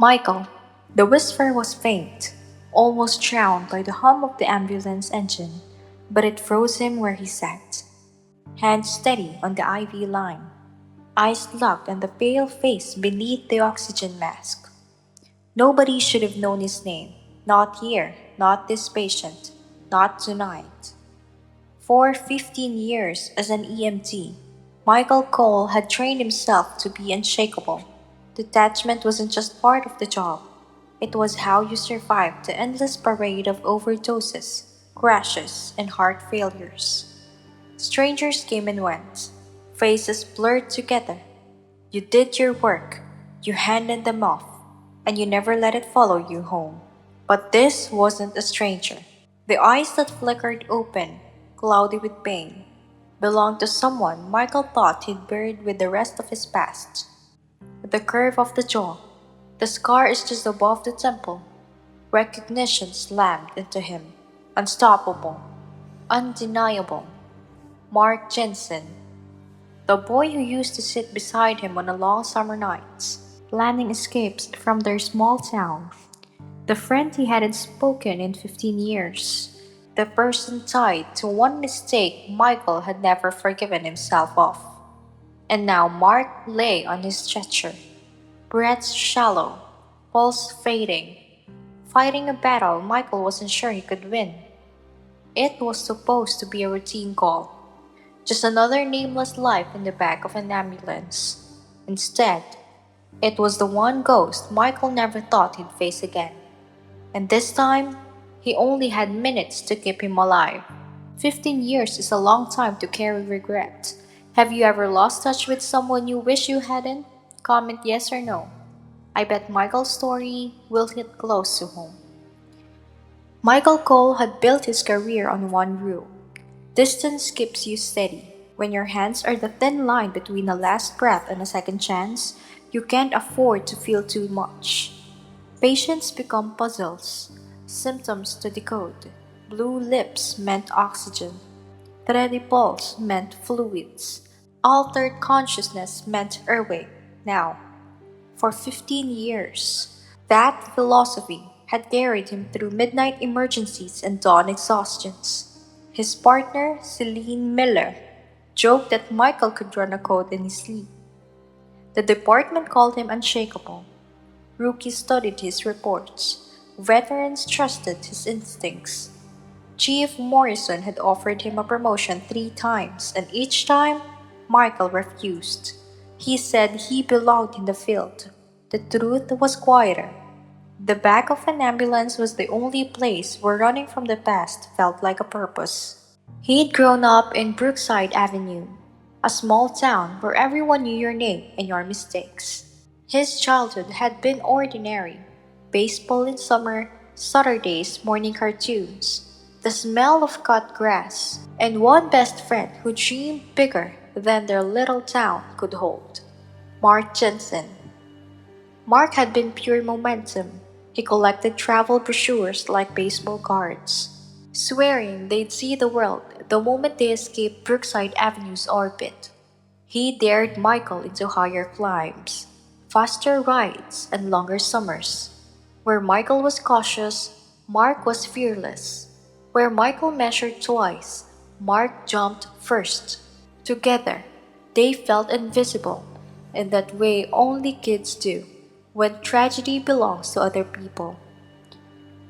Michael. The whisper was faint, almost drowned by the hum of the ambulance engine, but it froze him where he sat. Hands steady on the IV line, eyes locked on the pale face beneath the oxygen mask. Nobody should have known his name. Not here, not this patient, not tonight. For 15 years as an EMT, Michael Cole had trained himself to be unshakable. Detachment wasn't just part of the job, it was how you survived the endless parade of overdoses, crashes, and heart failures. Strangers came and went, faces blurred together. You did your work, you handed them off, and you never let it follow you home. But this wasn't a stranger. The eyes that flickered open, cloudy with pain, belonged to someone Michael thought he'd buried with the rest of his past. The curve of the jaw, the scar is just above the temple. Recognition slammed into him. Unstoppable, undeniable. Mark Jensen, the boy who used to sit beside him on the long summer nights, planning escapes from their small town. The friend he hadn't spoken in 15 years. The person tied to one mistake Michael had never forgiven himself of. And now Mark lay on his stretcher, breath shallow, pulse fading, fighting a battle Michael wasn't sure he could win. It was supposed to be a routine call, just another nameless life in the back of an ambulance. Instead, it was the one ghost Michael never thought he'd face again. And this time, he only had minutes to keep him alive. 15 years is a long time to carry regret. Have you ever lost touch with someone you wish you hadn't? Comment yes or no. I bet Michael's story will hit close to home. Michael Cole had built his career on one rule. Distance keeps you steady. When your hands are the thin line between a last breath and a second chance, you can't afford to feel too much. Patients become puzzles, symptoms to decode. Blue lips meant oxygen, steady pulse meant fluids, altered consciousness meant airway. Now, for 15 years, that philosophy had carried him through midnight emergencies and dawn exhaustions. His partner, Celine Miller, joked that Michael could run a code in his sleep. The department called him unshakable. Rookies studied his reports. Veterans trusted his instincts. Chief Morrison had offered him a promotion 3 times, and each time, Michael refused. He said he belonged in the field. The truth was quieter. The back of an ambulance was the only place where running from the past felt like a purpose. He'd grown up in Brookside Avenue, a small town where everyone knew your name and your mistakes. His childhood had been ordinary: baseball in summer, Saturdays morning cartoons, the smell of cut grass, and one best friend who dreamed bigger than their little town could hold. Mark Jensen. Mark had been pure momentum. He collected travel brochures like baseball cards, swearing they'd see the world the moment they escaped Brookside Avenue's orbit. He dared Michael into higher climbs, faster rides, and longer summers. Where Michael was cautious, Mark was fearless. Where Michael measured twice, Mark jumped first. Together, they felt invisible, in that way only kids do, when tragedy belongs to other people.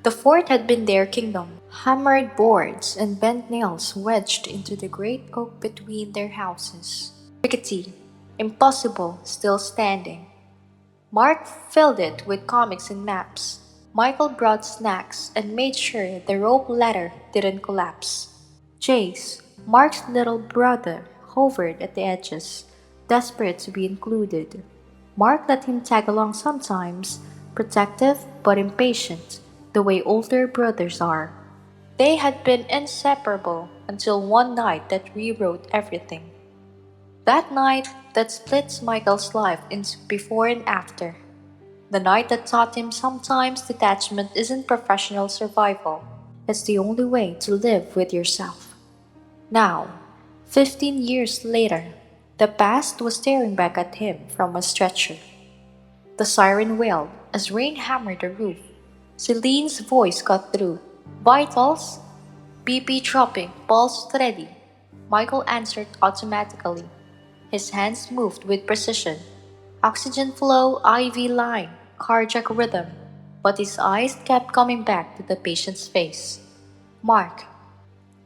The fort had been their kingdom. Hammered boards and bent nails wedged into the great oak between their houses. Rickety, impossible, still standing. Mark filled it with comics and maps. Michael brought snacks and made sure the rope ladder didn't collapse. Chase, Mark's little brother, hovered at the edges, desperate to be included. Mark let him tag along sometimes, protective but impatient, the way older brothers are. They had been inseparable until one night that rewrote everything. That night that splits Michael's life into before and after. The night that taught him sometimes detachment isn't professional survival. It's the only way to live with yourself. Now, 15 years later, the past was staring back at him from a stretcher. The siren wailed, as rain hammered the roof. Celine's voice cut through. Vitals? BP dropping, pulse steady. Michael answered automatically. His hands moved with precision. Oxygen flow, IV line, cardiac rhythm. But his eyes kept coming back to the patient's face. Mark,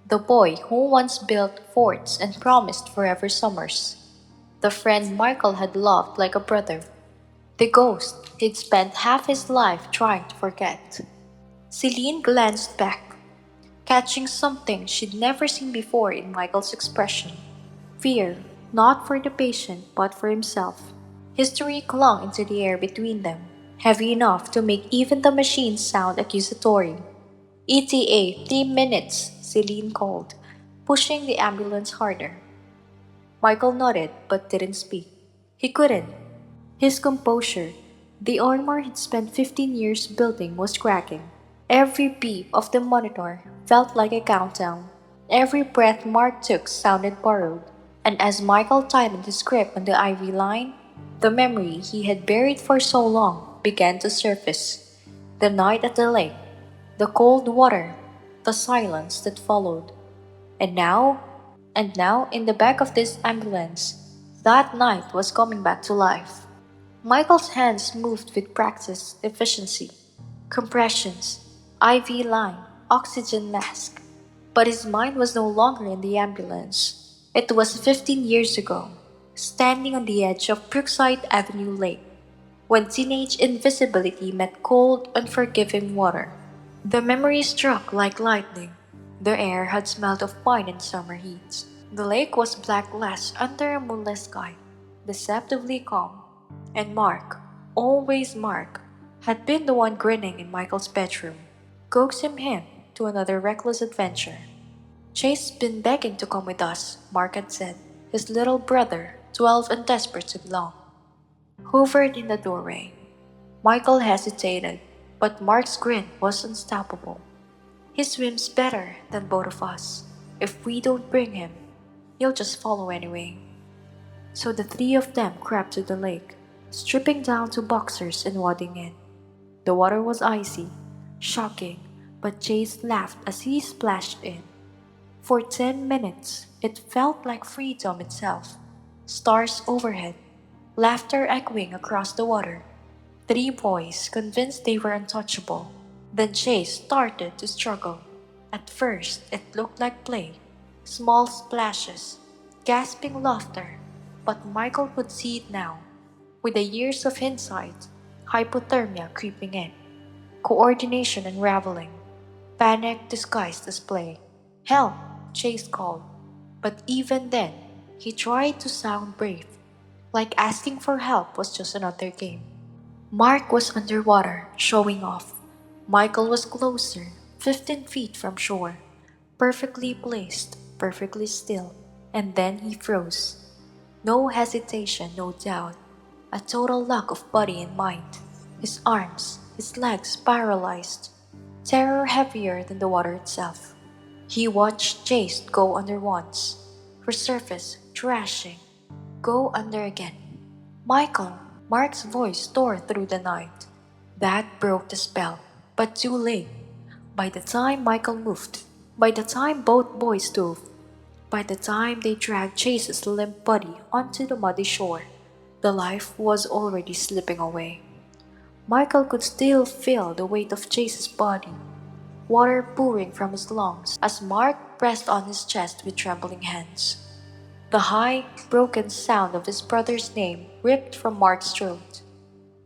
the boy who once built forts and promised forever summers. The friend Michael had loved like a brother. The ghost he'd spent half his life trying to forget. Celine glanced back, catching something she'd never seen before in Michael's expression. Fear, not for the patient, but for himself. History clung into the air between them, heavy enough to make even the machines sound accusatory. ETA, 3 minutes, Celine called, pushing the ambulance harder. Michael nodded but didn't speak. He couldn't. His composure, the armor he'd spent 15 years building, was cracking. Every beep of the monitor felt like a countdown. Every breath Mark took sounded borrowed. And as Michael tightened his grip on the IV line, the memory he had buried for so long began to surface. The night at the lake, the cold water, the silence that followed. And now, and now in the back of this ambulance, that night was coming back to life. Michael's hands moved with practiced efficiency. Compressions, IV line, oxygen mask. But his mind was no longer in the ambulance. It was 15 years ago, standing on the edge of Brookside Avenue Lake, when teenage invisibility met cold, unforgiving water. The memory struck like lightning. The air had smelled of pine and summer heat. The lake was black glass under a moonless sky, deceptively calm. And Mark, always Mark, had been the one grinning in Michael's bedroom, coaxing him to another reckless adventure. Chase's been begging to come with us, Mark had said. His little brother, 12 and desperate to belong, hovered in the doorway. Michael hesitated, but Mark's grin was unstoppable. He swims better than both of us. If we don't bring him, he'll just follow anyway. So the three of them crept to the lake, stripping down to boxers and wading in. The water was icy, shocking, but Chase laughed as he splashed in. For 10 minutes, it felt like freedom itself. Stars overhead, laughter echoing across the water. Three boys convinced they were untouchable. Then Chase started to struggle. At first, it looked like play, small splashes, gasping laughter. But Michael could see it now. With the years of hindsight, hypothermia creeping in, coordination unraveling, panic disguised as play. Help! Chase called. But even then, he tried to sound brave, like asking for help was just another game. Mark was underwater, showing off. Michael was closer, 15 feet from shore, perfectly placed, perfectly still, and then he froze. No hesitation, no doubt. A total lack of body and mind. His arms, his legs paralyzed. Terror heavier than the water itself. He watched Chase go under once, resurface, thrashing, go under again. Michael! Mark's voice tore through the night. That broke the spell, but too late. By the time Michael moved, by the time both boys dove, by the time they dragged Chase's limp body onto the muddy shore, the life was already slipping away. Michael could still feel the weight of Chase's body, water pouring from his lungs as Mark pressed on his chest with trembling hands. The high, broken sound of his brother's name ripped from Mark's throat.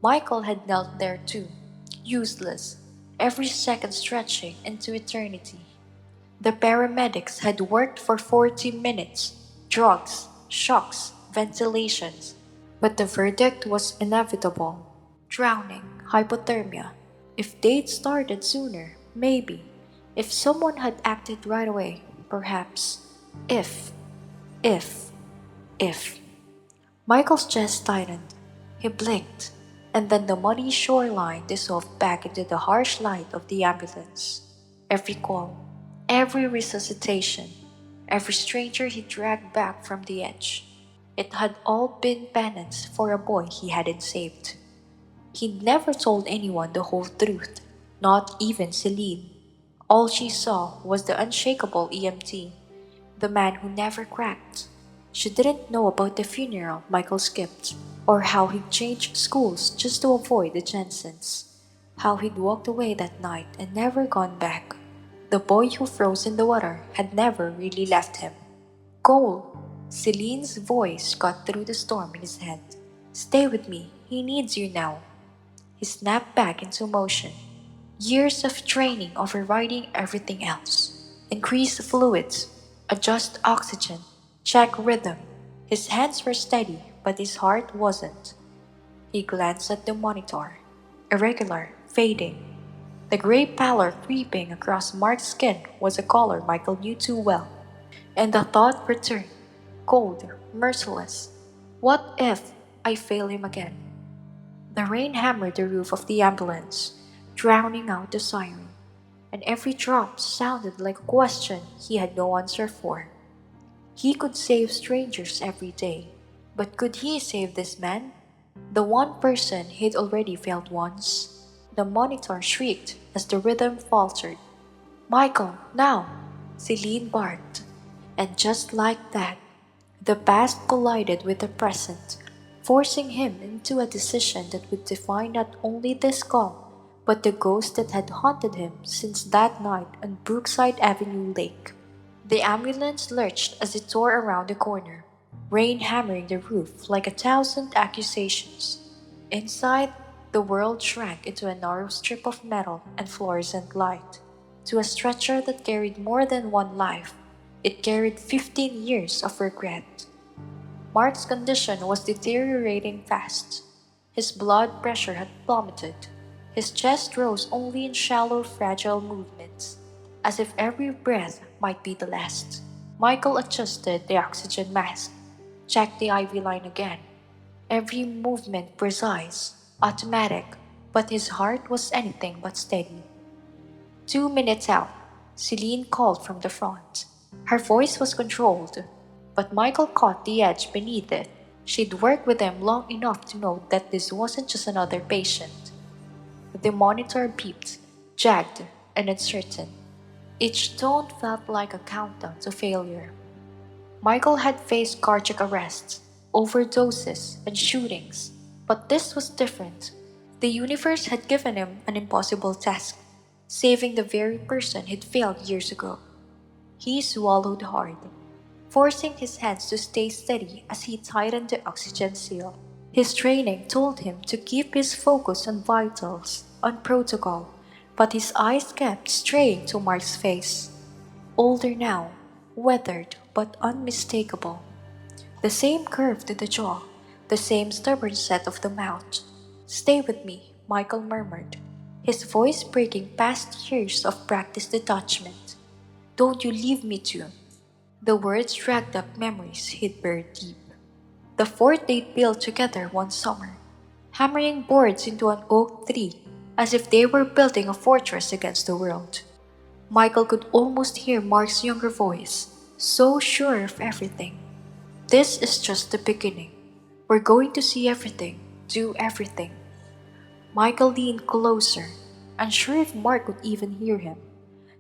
Michael had knelt there too, useless, every second stretching into eternity. The paramedics had worked for 40 minutes, drugs, shocks, ventilations, but the verdict was inevitable. Drowning, hypothermia. If they'd started sooner, maybe. If someone had acted right away, perhaps. If, if, if. Michael's chest tightened. He blinked, and then the muddy shoreline dissolved back into the harsh light of the ambulance. Every call, every resuscitation, every stranger he dragged back from the edge. It had all been penance for a boy he hadn't saved. He'd never told anyone the whole truth, not even Celine. All she saw was the unshakable EMT, the man who never cracked. She didn't know about the funeral Michael skipped, or how he'd changed schools just to avoid the Jensens, how he'd walked away that night and never gone back. The boy who froze in the water had never really left him. Cole! Celine's voice cut through the storm in his head. Stay with me, he needs you now. He snapped back into motion. Years of training overriding everything else. Increase fluids, adjust oxygen, check rhythm. His hands were steady, but his heart wasn't. He glanced at the monitor. Irregular, fading. The gray pallor creeping across Mark's skin was a color Michael knew too well. And the thought returned, cold, merciless. What if I fail him again? The rain hammered the roof of the ambulance, drowning out the siren, and every drop sounded like a question he had no answer for. He could save strangers every day, but could he save this man? The one person he'd already failed once? The monitor shrieked as the rhythm faltered. Michael, now! Celine barked. And just like that, the past collided with the present, forcing him into a decision that would define not only this calm, but the ghost that had haunted him since that night on Brookside Avenue Lake. The ambulance lurched as it tore around the corner, rain hammering the roof like a thousand accusations. Inside, the world shrank into a narrow strip of metal and fluorescent light. To a stretcher that carried more than one life, it carried 15 years of regret. Mark's condition was deteriorating fast. His blood pressure had plummeted. His chest rose only in shallow, fragile movements, as if every breath might be the last. Michael adjusted the oxygen mask, checked the IV line again. Every movement precise, automatic, but his heart was anything but steady. 2 minutes out, Celine called from the front. Her voice was controlled, but Michael caught the edge beneath it. She'd worked with him long enough to know that this wasn't just another patient. The monitor beeped, jagged, and uncertain. Each tone felt like a countdown to failure. Michael had faced cardiac arrests, overdoses, and shootings, but this was different. The universe had given him an impossible task, saving the very person he'd failed years ago. He swallowed hard, forcing his hands to stay steady as he tightened the oxygen seal. His training told him to keep his focus on vitals, on protocol, but his eyes kept straying to Mark's face. Older now, weathered but unmistakable. The same curve to the jaw, the same stubborn set of the mouth. Stay with me, Michael murmured, his voice breaking past years of practiced detachment. Don't you leave me too. The words dragged up memories he'd buried deep. The fort they'd built together one summer, hammering boards into an oak tree as if they were building a fortress against the world. Michael could almost hear Mark's younger voice, so sure of everything. This is just the beginning. We're going to see everything, do everything. Michael leaned closer, unsure if Mark could even hear him.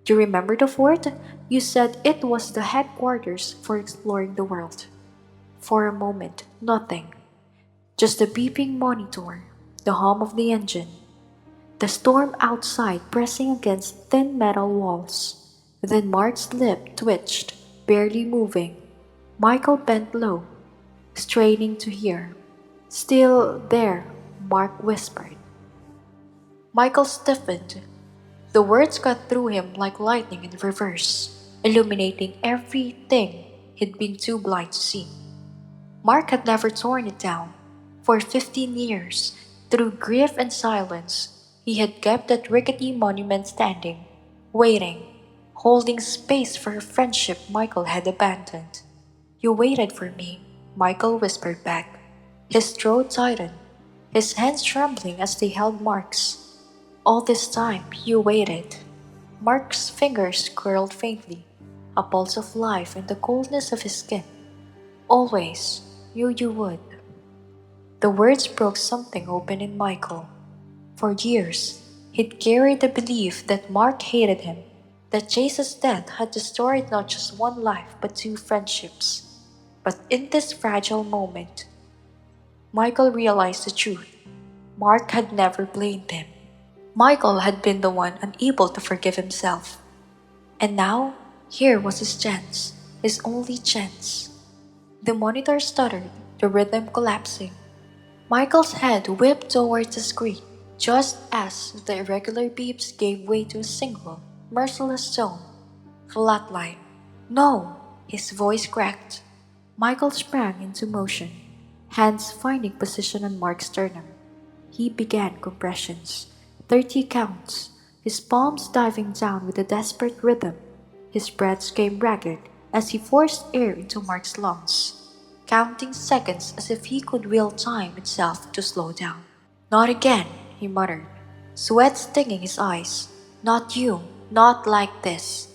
Do you remember the fort? You said it was the headquarters for exploring the world. For a moment, nothing. Just the beeping monitor, the hum of the engine, the storm outside pressing against thin metal walls. Then Mark's lip twitched, barely moving. Michael bent low, straining to hear. Still there, Mark whispered. Michael stiffened. The words cut through him like lightning in reverse, illuminating everything he'd been too blind to see. Mark had never torn it down. For 15 years, through grief and silence, he had kept that rickety monument standing, waiting, holding space for a friendship Michael had abandoned. You waited for me, Michael whispered back. His throat tightened, his hands trembling as they held Mark's. All this time, you waited. Mark's fingers curled faintly, a pulse of life in the coldness of his skin. Always, knew you would. The words broke something open in Michael. For years, he'd carried the belief that Mark hated him, that Chase's death had destroyed not just one life but two friendships. But in this fragile moment, Michael realized the truth. Mark had never blamed him. Michael had been the one unable to forgive himself. And now, here was his chance, his only chance. The monitor stuttered, the rhythm collapsing. Michael's head whipped towards the screen, just as the irregular beeps gave way to a single, merciless tone. Flatline. No! His voice cracked. Michael sprang into motion, hands finding position on Mark's sternum. He began compressions. 30 counts, his palms diving down with a desperate rhythm. His breath came ragged as he forced air into Mark's lungs, counting seconds as if he could will time itself to slow down. Not again, he muttered, sweat stinging his eyes. Not you, not like this.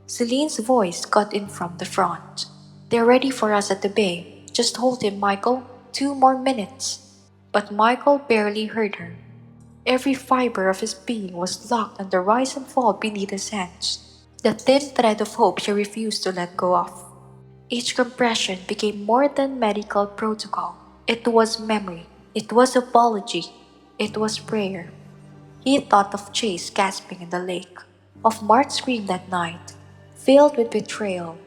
Celine's voice cut in from the front. They're ready for us at the bay. Just hold him, Michael. 2 more minutes. But Michael barely heard her. Every fiber of his being was locked on the rise and fall beneath his hands, the thin thread of hope he refused to let go of. Each compression became more than medical protocol. It was memory. It was apology. It was prayer. He thought of Chase gasping in the lake, of Mark's scream that night, filled with betrayal,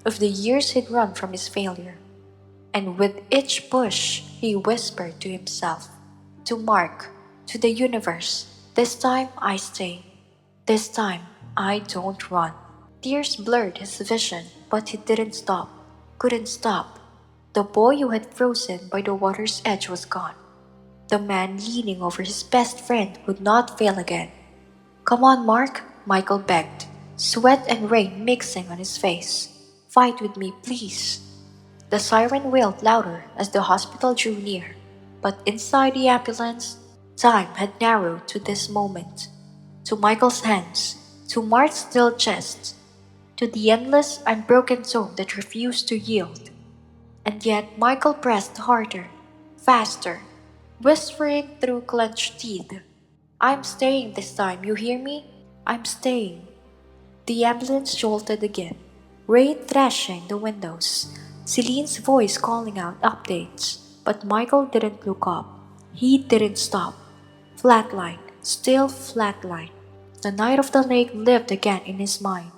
of the years he'd run from his failure. And with each push, he whispered to himself, to Mark, to the universe, this time I stay. This time I don't run. Tears blurred his vision, but he didn't stop, couldn't stop. The boy who had frozen by the water's edge was gone. The man leaning over his best friend would not fail again. Come on, Mark, Michael begged, sweat and rain mixing on his face. Fight with me, please. The siren wailed louder as the hospital drew near, but inside the ambulance, time had narrowed to this moment. To Michael's hands, to Mark's still chest, to the endless, unbroken tone that refused to yield. And yet Michael pressed harder, faster, whispering through clenched teeth. I'm staying this time, you hear me? I'm staying. The ambulance jolted again, rain thrashing the windows, Celine's voice calling out updates, but Michael didn't look up. He didn't stop. Flatline, still flatline. The night of the lake lived again in his mind.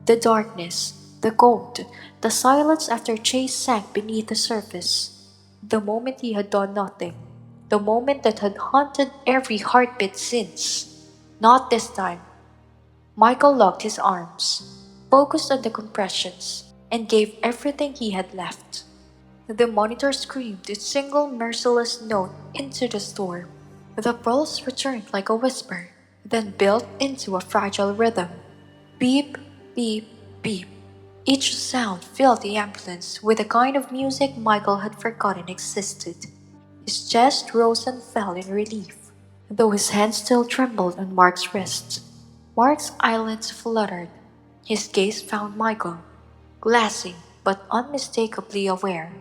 The darkness, the cold, the silence after Chase sank beneath the surface. The moment he had done nothing. The moment that had haunted every heartbeat since. Not this time. Michael locked his arms, focused on the compressions, and gave everything he had left. The monitor screamed its single merciless note into the storm. The pulse returned like a whisper, then built into a fragile rhythm. Beep, beep, beep. Each sound filled the ambulance with a kind of music Michael had forgotten existed. His chest rose and fell in relief, though his hand still trembled on Mark's wrist. Mark's eyelids fluttered. His gaze found Michael, glassy but unmistakably aware.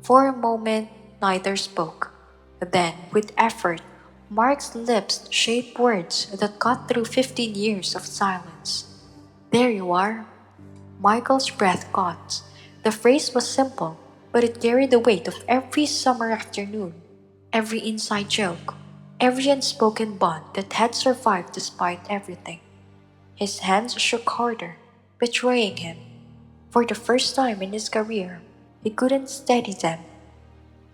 For a moment, neither spoke. Then, with effort, Mark's lips shaped words that cut through 15 years of silence. There you are. Michael's breath caught. The phrase was simple, but it carried the weight of every summer afternoon, every inside joke, every unspoken bond that had survived despite everything. His hands shook harder, betraying him. For the first time in his career, he couldn't steady them.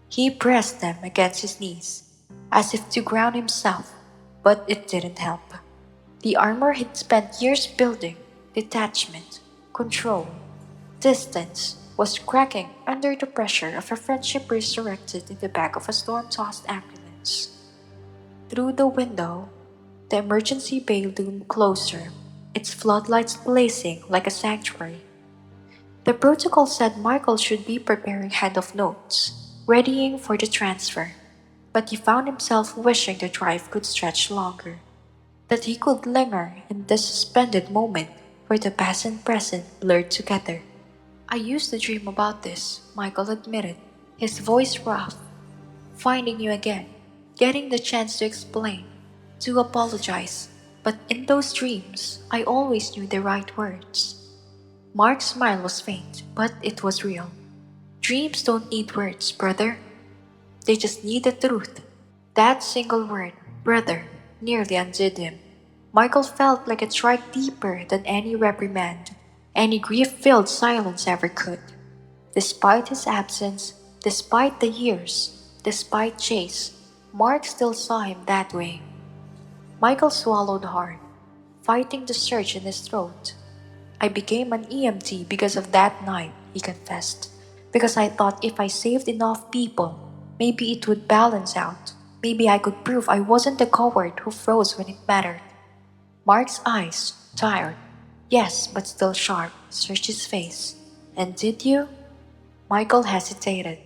He pressed them against his knees, as if to ground himself, but it didn't help. The armor he'd spent years building, detachment, control, distance, was cracking under the pressure of a friendship resurrected in the back of a storm-tossed ambulance. Through the window, the emergency bay loomed closer, its floodlights blazing like a sanctuary. The protocol said Michael should be preparing hand of notes, readying for the transfer, but he found himself wishing the drive could stretch longer, that he could linger in this suspended moment where the past and present blurred together. I used to dream about this, Michael admitted, his voice rough. Finding you again, getting the chance to explain, to apologize, but in those dreams, I always knew the right words. Mark's smile was faint, but it was real. Dreams don't need words, brother. They just need the truth. That single word, brother, nearly undid him. Michael felt like it struck deeper than any reprimand, any grief-filled silence ever could. Despite his absence, despite the years, despite Chase, Mark still saw him that way. Michael swallowed hard, fighting the surge in his throat. I became an EMT because of that night, he confessed. Because I thought if I saved enough people, maybe it would balance out. Maybe I could prove I wasn't the coward who froze when it mattered. Mark's eyes, tired, yes, but still sharp, searched his face. And did you? Michael hesitated.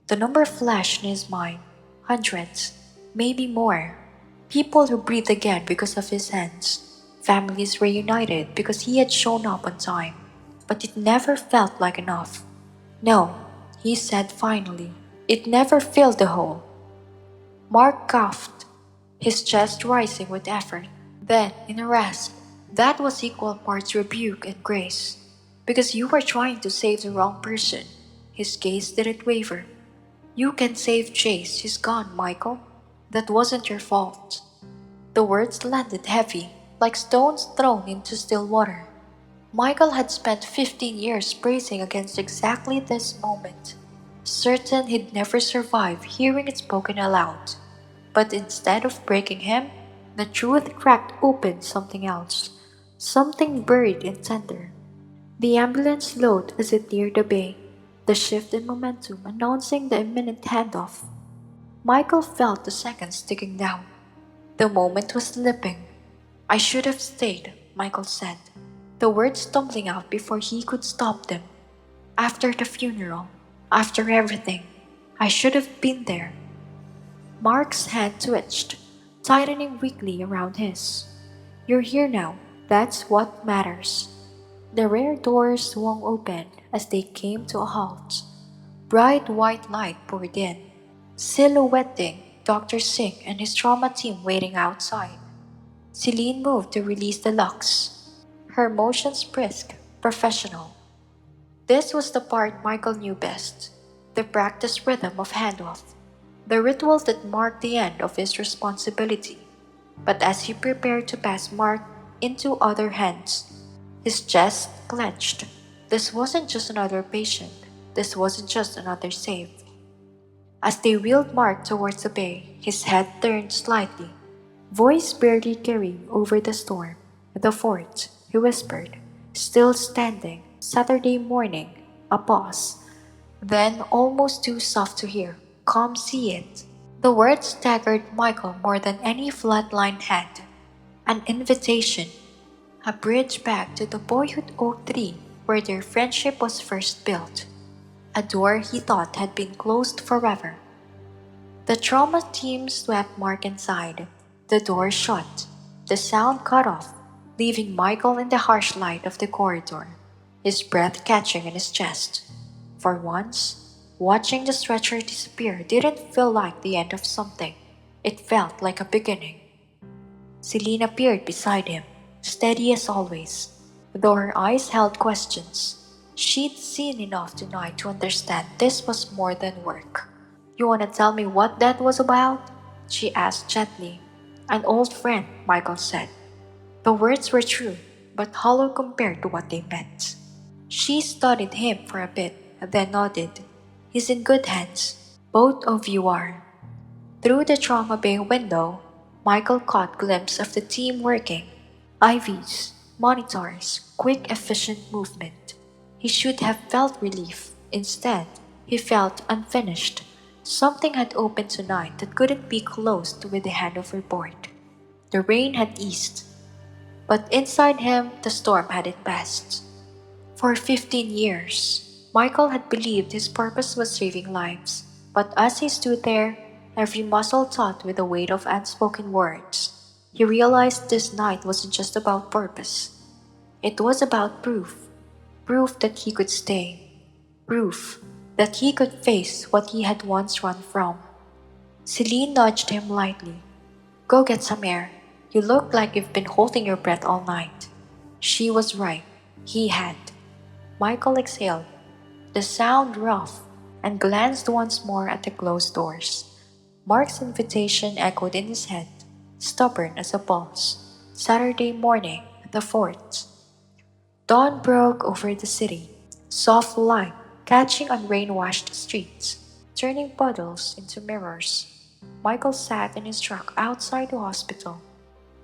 The number flashed in his mind. Hundreds, maybe more. People who breathed again because of his hands. Families reunited because he had shown up on time. But it never felt like enough. No, he said finally. It never filled the hole. Mark coughed, his chest rising with effort. Then, in a rasp, that was equal parts rebuke and grace. Because you were trying to save the wrong person. His gaze didn't waver. You can save Chase, he's gone, Michael. That wasn't your fault. The words landed heavy, like stones thrown into still water. Michael had spent 15 years bracing against exactly this moment, certain he'd never survive hearing it spoken aloud. But instead of breaking him, the truth cracked open something else, something buried and tender. The ambulance slowed as it neared the bay, the shift in momentum announcing the imminent handoff. Michael felt the seconds ticking down. The moment was slipping. I should have stayed, Michael said, the words stumbling out before he could stop them. After the funeral, after everything, I should have been there. Mark's hand twitched, tightening weakly around his. You're here now, that's what matters. The rear doors swung open as they came to a halt. Bright white light poured in, silhouetting Dr. Singh and his trauma team waiting outside. Celine moved to release the locks, her motions brisk, professional. This was the part Michael knew best, the practiced rhythm of handoff, the ritual that marked the end of his responsibility. But as he prepared to pass Mark into other hands, his chest clenched. This wasn't just another patient. This wasn't just another save. As they wheeled Mark towards the bay, his head turned slightly, voice barely carrying over the storm. The fort, he whispered, still standing, Saturday morning, a pause. Then, almost too soft to hear, come see it. The words staggered Michael more than any flatline had. An invitation, a bridge back to the boyhood oak tree where their friendship was first built. A door he thought had been closed forever. The trauma team swept Mark inside. The door shut. The sound cut off, leaving Michael in the harsh light of the corridor, his breath catching in his chest. For once, watching the stretcher disappear didn't feel like the end of something. It felt like a beginning. Celine appeared beside him, steady as always, though her eyes held questions. She'd seen enough tonight to understand this was more than work. You want to tell me what that was about? She asked gently. An old friend, Michael said. The words were true, but hollow compared to what they meant. She studied him for a bit, then nodded. He's in good hands. Both of you are. Through the trauma bay window, Michael caught glimpse of the team working. IVs, monitors, quick efficient movement. He should have felt relief. Instead, he felt unfinished. Something had opened tonight that couldn't be closed with the handover report. The rain had eased, but inside him the storm hadn't passed. For 15 years, Michael had believed his purpose was saving lives, but as he stood there, every muscle taut with the weight of unspoken words, he realized this night wasn't just about purpose. It was about proof. Proof that he could stay. Proof that he could face what he had once run from. Celine nudged him lightly. Go get some air. You look like you've been holding your breath all night. She was right. He had. Michael exhaled, the sound rough, and glanced once more at the closed doors. Mark's invitation echoed in his head, stubborn as a pulse. Saturday morning, the 4th. Dawn broke over the city, soft light catching on rain-washed streets, turning puddles into mirrors. Michael sat in his truck outside the hospital,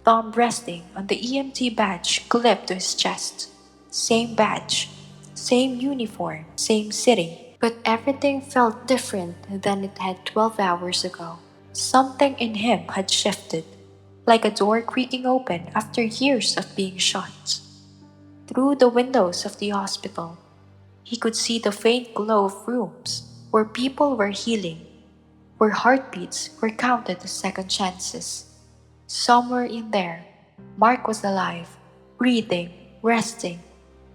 thumb resting on the EMT badge clipped to his chest. Same badge, same uniform, same city, but everything felt different than it had 12 hours ago. Something in him had shifted, like a door creaking open after years of being shut. Through the windows of the hospital, he could see the faint glow of rooms where people were healing, where heartbeats were counted as second chances. Somewhere in there, Mark was alive, breathing, resting,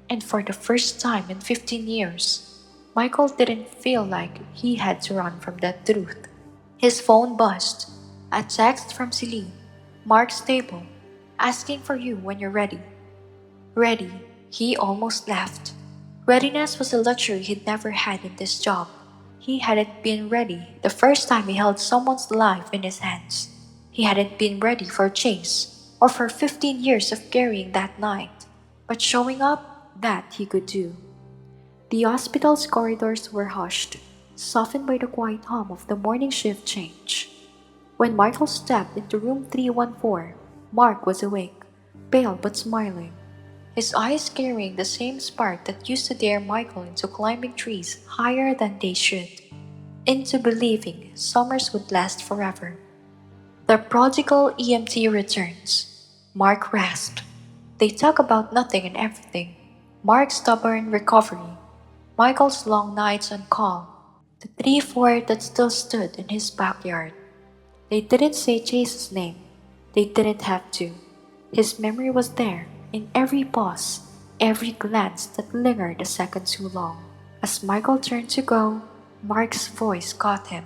and for the first time in 15 years, Michael didn't feel like he had to run from that truth. His phone buzzed. A text from Celine, Mark's table, asking for you when you're ready. Ready, he almost laughed. Readiness was a luxury he'd never had in this job. He hadn't been ready the first time he held someone's life in his hands. He hadn't been ready for chase or for 15 years of carrying that night. But showing up, that he could do. The hospital's corridors were hushed, softened by the quiet hum of the morning shift change. When Michael stepped into room 314, Mark was awake, pale but smiling, his eyes carrying the same spark that used to dare Michael into climbing trees higher than they should, into believing summers would last forever. The prodigal EMT returns. Mark rasped. They talk about nothing and everything. Mark's stubborn recovery, Michael's long nights on call, the 3-4 that still stood in his backyard. They didn't say Chase's name. They didn't have to. His memory was there, in every pause, every glance that lingered a second too long. As Michael turned to go, Mark's voice caught him.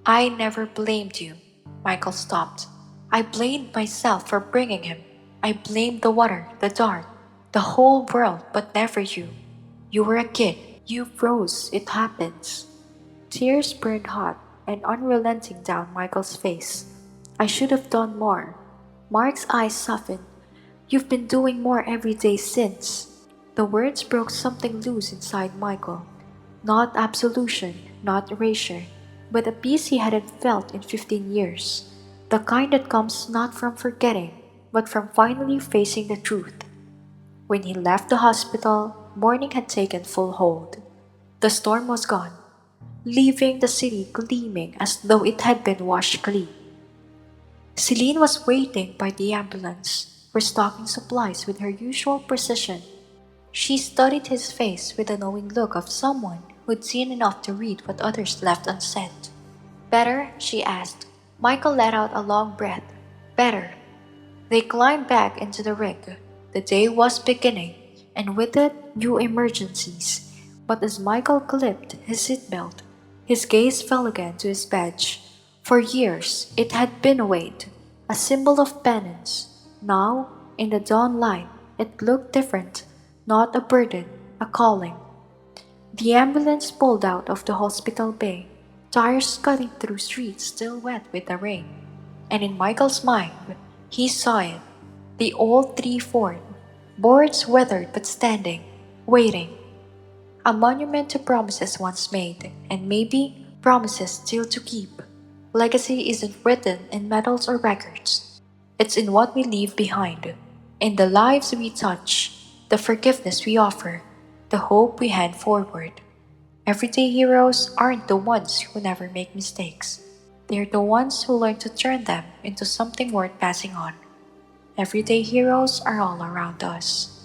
I never blamed you. Michael stopped. I blamed myself for bringing him. I blamed the water, the dark, the whole world, but never you. You were a kid. You froze. It happens. Tears burned hot and unrelenting down Michael's face. I should have done more. Mark's eyes softened. You've been doing more every day since. The words broke something loose inside Michael. Not absolution, not erasure, but a peace he hadn't felt in 15 years. The kind that comes not from forgetting, but from finally facing the truth. When he left the hospital, morning had taken full hold. The storm was gone, leaving the city gleaming as though it had been washed clean. Celine was waiting by the ambulance, restocking supplies with her usual precision. She studied his face with the knowing look of someone who'd seen enough to read what others left unsaid. Better? She asked. Michael let out a long breath. Better. They climbed back into the rig. The day was beginning, and with it, new emergencies. But as Michael clipped his seatbelt, his gaze fell again to his badge. For years, it had been a weight, a symbol of penance. Now, in the dawn light, it looked different, not a burden, a calling. The ambulance pulled out of the hospital bay, tires cutting through streets still wet with the rain. And in Michael's mind, he saw it. The old 3 Ford, boards weathered but standing, waiting. A monument to promises once made, and maybe promises still to keep. Legacy isn't written in medals or records. It's in what we leave behind, in the lives we touch, the forgiveness we offer, the hope we hand forward. Everyday heroes aren't the ones who never make mistakes. They're the ones who learn to turn them into something worth passing on. Everyday heroes are all around us.